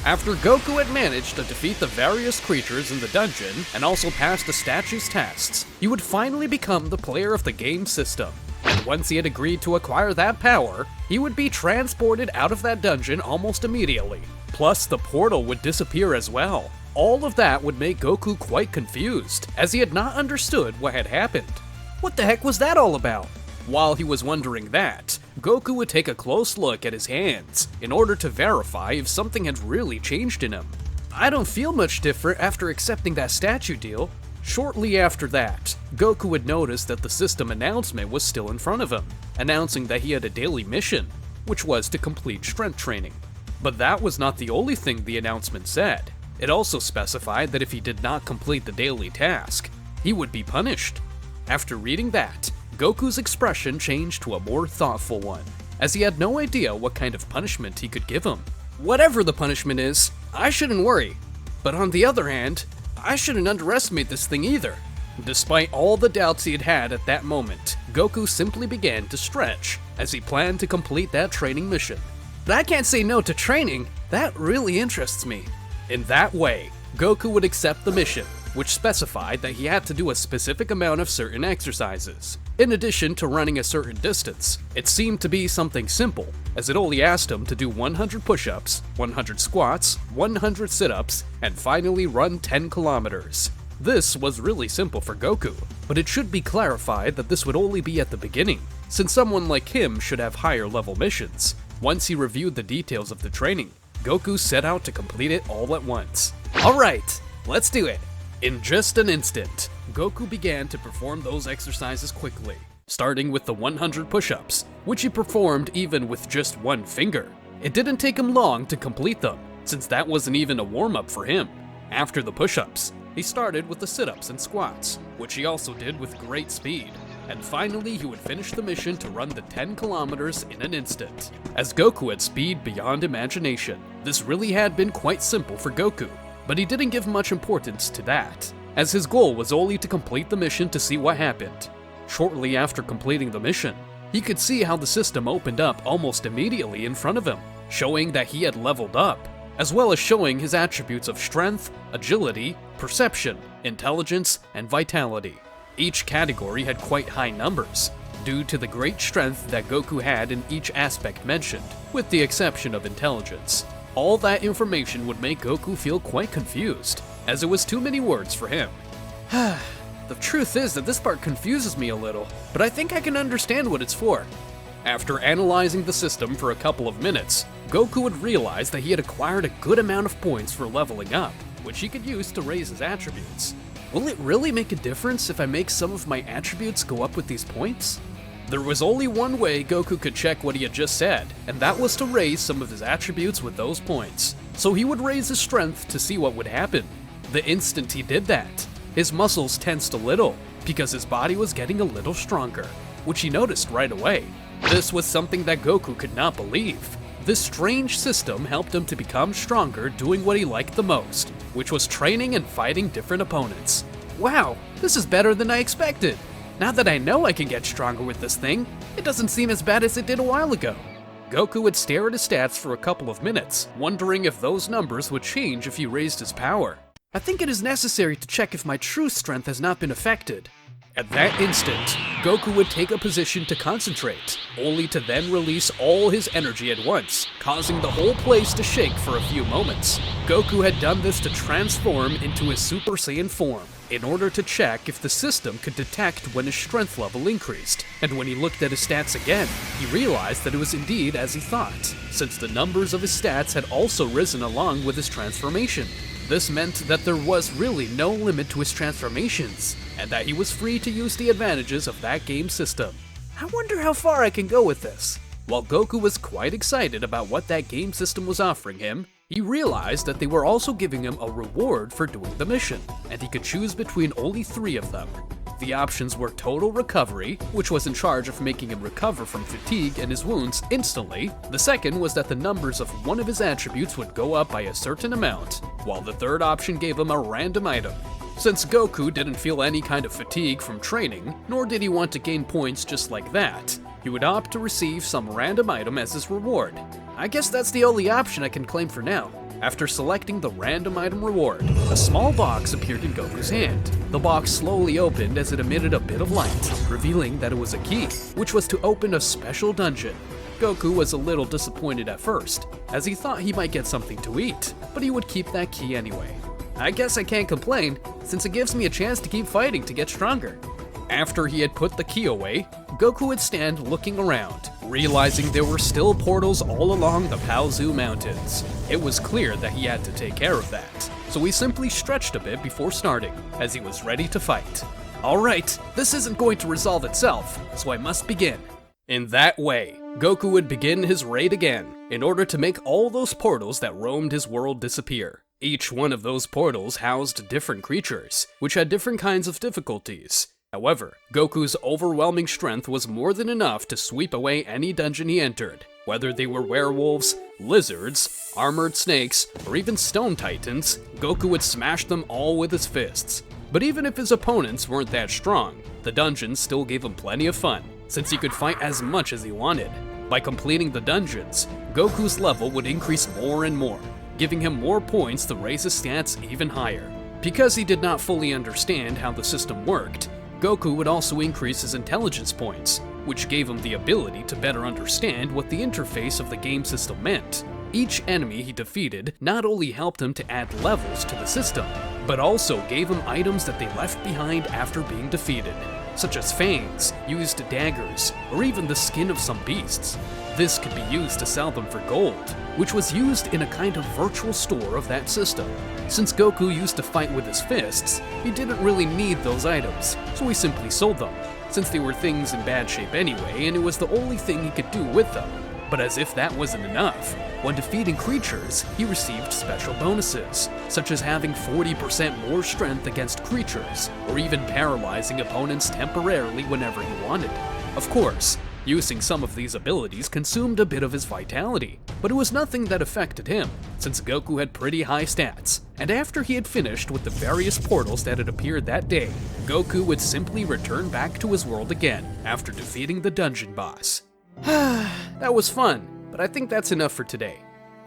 After Goku had managed to defeat the various creatures in the dungeon and also pass the statue's tests, he would finally become the player of the game system. And once he had agreed to acquire that power, he would be transported out of that dungeon almost immediately. Plus, the portal would disappear as well. All of that would make Goku quite confused, as he had not understood what had happened. What the heck was that all about? While he was wondering that, Goku would take a close look at his hands in order to verify if something had really changed in him. I don't feel much different after accepting that statue deal. Shortly after that, Goku would notice that the system announcement was still in front of him, announcing that he had a daily mission, which was to complete strength training. But that was not the only thing the announcement said. It also specified that if he did not complete the daily task, he would be punished. After reading that, Goku's expression changed to a more thoughtful one, as he had no idea what kind of punishment he could give him. Whatever the punishment is, I shouldn't worry. But on the other hand, I shouldn't underestimate this thing either. Despite all the doubts he had had at that moment, Goku simply began to stretch, as he planned to complete that training mission. But I can't say no to training, that really interests me. In that way, Goku would accept the mission, which specified that he had to do a specific amount of certain exercises. In addition to running a certain distance, it seemed to be something simple, as it only asked him to do 100 push-ups, 100 squats, 100 sit-ups, and finally run 10 kilometers. This was really simple for Goku, but it should be clarified that this would only be at the beginning, since someone like him should have higher level missions. Once he reviewed the details of the training, Goku set out to complete it all at once. Alright, let's do it! In just an instant, Goku began to perform those exercises quickly, starting with the 100 push-ups, which he performed even with just one finger. It didn't take him long to complete them, since that wasn't even a warm-up for him. After the push-ups, he started with the sit-ups and squats, which he also did with great speed. And finally, he would finish the mission to run the 10 kilometers in an instant. As Goku had speed beyond imagination, this really had been quite simple for Goku. But he didn't give much importance to that, as his goal was only to complete the mission to see what happened. Shortly after completing the mission, he could see how the system opened up almost immediately in front of him, showing that he had leveled up, as well as showing his attributes of strength, agility, perception, intelligence, and vitality. Each category had quite high numbers, due to the great strength that Goku had in each aspect mentioned, with the exception of intelligence. All that information would make Goku feel quite confused, as it was too many words for him. The truth is that this part confuses me a little, but I think I can understand what it's for. After analyzing the system for a couple of minutes, Goku would realize that he had acquired a good amount of points for leveling up, which he could use to raise his attributes. Will it really make a difference if I make some of my attributes go up with these points? There was only one way Goku could check what he had just said, and that was to raise some of his attributes with those points. So he would raise his strength to see what would happen. The instant he did that, his muscles tensed a little, because his body was getting a little stronger, which he noticed right away. This was something that Goku could not believe. This strange system helped him to become stronger doing what he liked the most, which was training and fighting different opponents. Wow, this is better than I expected! Now that I know I can get stronger with this thing, it doesn't seem as bad as it did a while ago. Goku would stare at his stats for a couple of minutes, wondering if those numbers would change if he raised his power. I think it is necessary to check if my true strength has not been affected. At that instant, Goku would take a position to concentrate, only to then release all his energy at once, causing the whole place to shake for a few moments. Goku had done this to transform into his Super Saiyan form, in order to check if the system could detect when his strength level increased. And when he looked at his stats again, he realized that it was indeed as he thought, since the numbers of his stats had also risen along with his transformation. This meant that there was really no limit to his transformations, and that he was free to use the advantages of that game system. I wonder how far I can go with this. While Goku was quite excited about what that game system was offering him, he realized that they were also giving him a reward for doing the mission, and he could choose between only 3 of them. The options were Total Recovery, which was in charge of making him recover from fatigue and his wounds instantly. The second was that the numbers of one of his attributes would go up by a certain amount, while the third option gave him a random item. Since Goku didn't feel any kind of fatigue from training, nor did he want to gain points just like that, he would opt to receive some random item as his reward. I guess that's the only option I can claim for now. After selecting the random item reward, a small box appeared in Goku's hand. The box slowly opened as it emitted a bit of light, revealing that it was a key, which was to open a special dungeon. Goku was a little disappointed at first, as he thought he might get something to eat, but he would keep that key anyway. I guess I can't complain, since it gives me a chance to keep fighting to get stronger. After he had put the key away, Goku would stand looking around, realizing there were still portals all along the Paozu Mountains. It was clear that he had to take care of that, so he simply stretched a bit before starting, as he was ready to fight. Alright, this isn't going to resolve itself, so I must begin. In that way, Goku would begin his raid again, in order to make all those portals that roamed his world disappear. Each one of those portals housed different creatures, which had different kinds of difficulties. However, Goku's overwhelming strength was more than enough to sweep away any dungeon he entered, whether they were werewolves, lizards, armored snakes, or even stone titans. Goku would smash them all with his fists. But even if his opponents weren't that strong, the dungeons still gave him plenty of fun, since he could fight as much as he wanted. By completing the dungeons, Goku's level would increase more and more, giving him more points to raise his stats even higher. Because he did not fully understand how the system worked, Goku would also increase his intelligence points, which gave him the ability to better understand what the interface of the game system meant. Each enemy he defeated not only helped him to add levels to the system, but also gave him items that they left behind after being defeated, such as fangs, used daggers, or even the skin of some beasts. This could be used to sell them for gold, which was used in a kind of virtual store of that system. Since Goku used to fight with his fists, he didn't really need those items, so he simply sold them, since they were things in bad shape anyway and it was the only thing he could do with them. But as if that wasn't enough, when defeating creatures, he received special bonuses, such as having 40% more strength against creatures, or even paralyzing opponents temporarily whenever he wanted. Of course, using some of these abilities consumed a bit of his vitality, but it was nothing that affected him, since Goku had pretty high stats, and after he had finished with the various portals that had appeared that day, Goku would simply return back to his world again after defeating the dungeon boss. That was fun, but I think that's enough for today.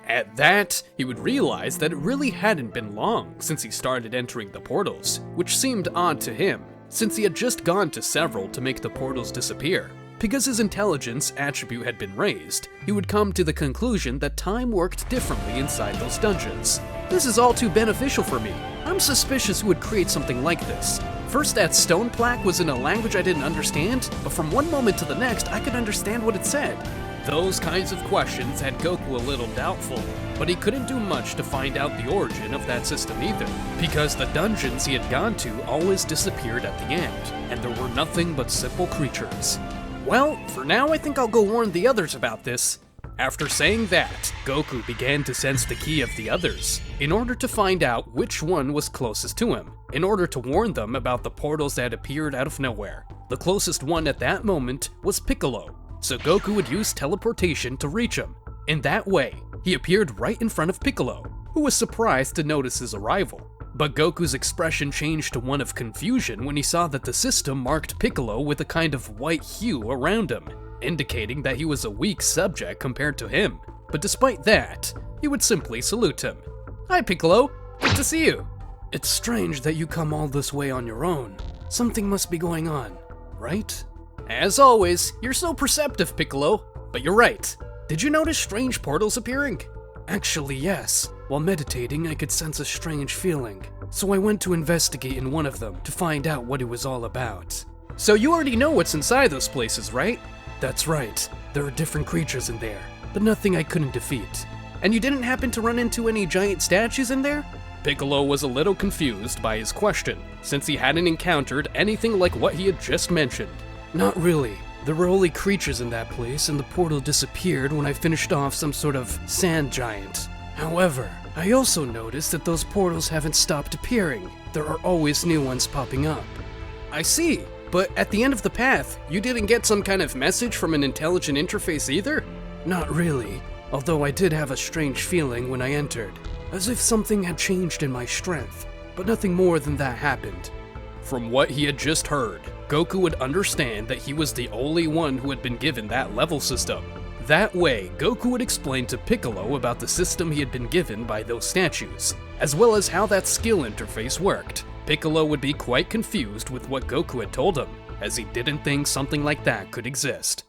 At that, he would realize that it really hadn't been long since he started entering the portals, which seemed odd to him, since he had just gone to several to make the portals disappear. Because his intelligence attribute had been raised, he would come to the conclusion that time worked differently inside those dungeons. This is all too beneficial for me. I'm suspicious who would create something like this. First, that stone plaque was in a language I didn't understand, but from one moment to the next, I could understand what it said. Those kinds of questions had Goku a little doubtful, but he couldn't do much to find out the origin of that system either, because the dungeons he had gone to always disappeared at the end, and there were nothing but simple creatures. Well, for now I think I'll go warn the others about this. After saying that, Goku began to sense the key of the others, in order to find out which one was closest to him, in order to warn them about the portals that appeared out of nowhere. The closest one at that moment was Piccolo, so Goku would use teleportation to reach him. In that way, he appeared right in front of Piccolo, who was surprised to notice his arrival. But Goku's expression changed to one of confusion when he saw that the system marked Piccolo with a kind of white hue around him, indicating that he was a weak subject compared to him. But despite that, he would simply salute him. "Hi Piccolo, good to see you." "It's strange that you come all this way on your own. Something must be going on, right?" "As always, you're so perceptive, Piccolo. But you're right. Did you notice strange portals appearing?" "Actually, yes. While meditating, I could sense a strange feeling. So I went to investigate in one of them to find out what it was all about." "So you already know what's inside those places, right?" "That's right. There are different creatures in there, but nothing I couldn't defeat." "And you didn't happen to run into any giant statues in there?" Piccolo was a little confused by his question, since he hadn't encountered anything like what he had just mentioned. "Not really. There were only creatures in that place, and the portal disappeared when I finished off some sort of sand giant. However, I also noticed that those portals haven't stopped appearing. There are always new ones popping up." "I see. But at the end of the path, you didn't get some kind of message from an intelligent interface either?" "Not really, although I did have a strange feeling when I entered, as if something had changed in my strength, but nothing more than that happened." From what he had just heard, Goku would understand that he was the only one who had been given that level system. That way, Goku would explain to Piccolo about the system he had been given by those statues, as well as how that skill interface worked. Piccolo would be quite confused with what Goku had told him, as he didn't think something like that could exist.